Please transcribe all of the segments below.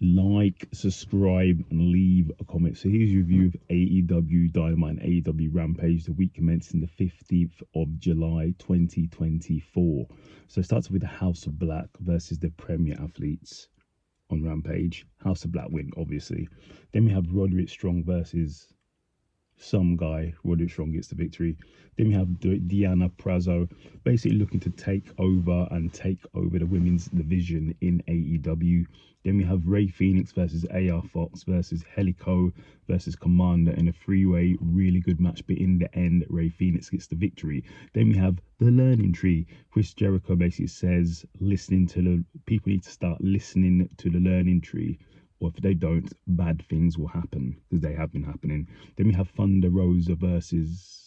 like, subscribe, and leave a comment. So here's your review of AEW Dynamite and AEW Rampage, the week commencing the 15th of July 2024. So it starts with the House of Black versus the Premier Athletes on Rampage. House of Black win, obviously. Then we have Roderick Strong versus some guy. Roderick Strong gets the victory. Then we have Deanna Prazo basically looking to take over the women's division in AEW. Then we have Ray Phoenix versus AR Fox versus Helico versus Commander in a three-way, really good match, but in the end Ray Phoenix gets the victory. Then we have the Learning Tree. Chris Jericho basically says people need to start listening to the Learning Tree, or if they don't, bad things will happen, because they have been happening. Then we have Thunder Rosa versus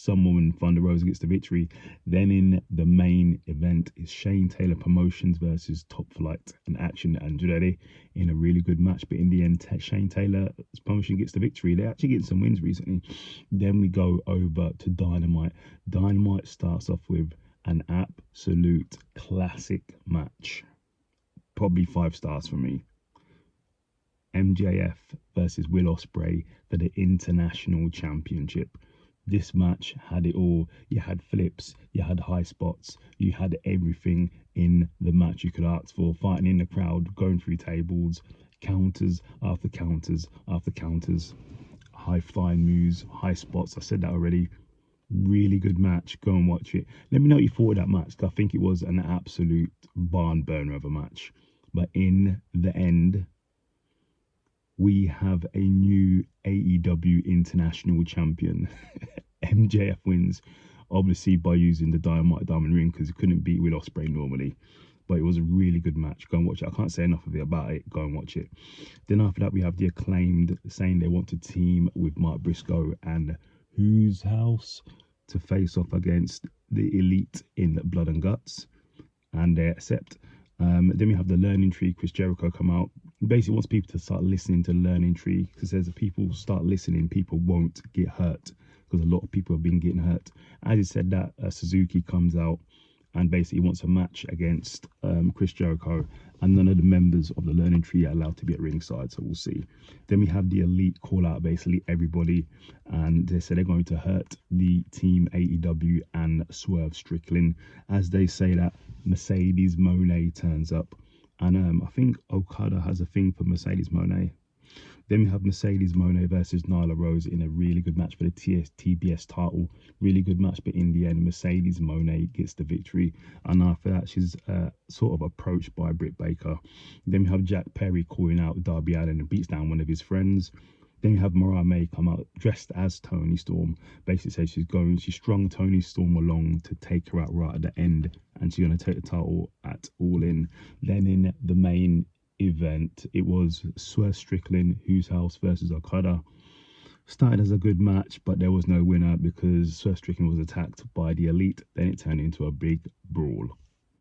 some woman. Thunder Rosa gets the victory. Then in the main event is Shane Taylor Promotions versus Top Flight and Action Andretti in a really good match, but in the end Shane Taylor's promotion gets the victory. They're actually getting some wins recently. Then we go over to Dynamite. Dynamite starts off with an absolute classic match, probably 5 stars for me. MJF versus Will Ospreay for the International Championship. This match had it all. You had flips, you had high spots, you had everything in the match you could ask for. Fighting in the crowd, going through tables, counters after counters after counters, high flying moves, high spots. I said that already. Really good match. Go and watch it. Let me know what you thought of that match, because I think it was an absolute barn burner of a match. But in the end, we have a new AEW International Champion. MJF wins, obviously, by using the Dynamite Diamond Ring, because he couldn't beat Will Ospreay normally. But it was a really good match. Go and watch it. I can't say enough of it about it. Go and watch it. Then after that, we have the Acclaimed saying they want to team with Mark Briscoe and Whose House to face off against the Elite in Blood and Guts, and they accept. Then we have the Learning Tree. Chris Jericho come out. He basically wants people to start listening to the Learning Tree, because says if people start listening, people won't get hurt, because a lot of people have been getting hurt. As he said that, Suzuki comes out and basically wants a match against Chris Jericho, and none of the members of the Learning Tree are allowed to be at ringside, so we'll see. Then we have the Elite call out basically everybody, and they say they're going to hurt the team AEW and Swerve Strickland, as they say that Mercedes Moné turns up, and I think Okada has a thing for Mercedes Moné. Then we have Mercedes Moné versus Nyla Rose in a really good match for the TBS title. Really good match, but in the end, Mercedes Moné gets the victory. And after that, she's sort of approached by Britt Baker. Then we have Jack Perry calling out Darby Allin and beats down one of his friends. Then you have Mariah May come out dressed as Toni Storm. Basically says she strung Toni Storm along to take her out right at the end, and she's going to take the title at All In. Then in the main event, it was Swerve Strickland, Whose House versus Okada. Started as a good match, but there was no winner because Swerve Strickland was attacked by the Elite. Then it turned into a big brawl.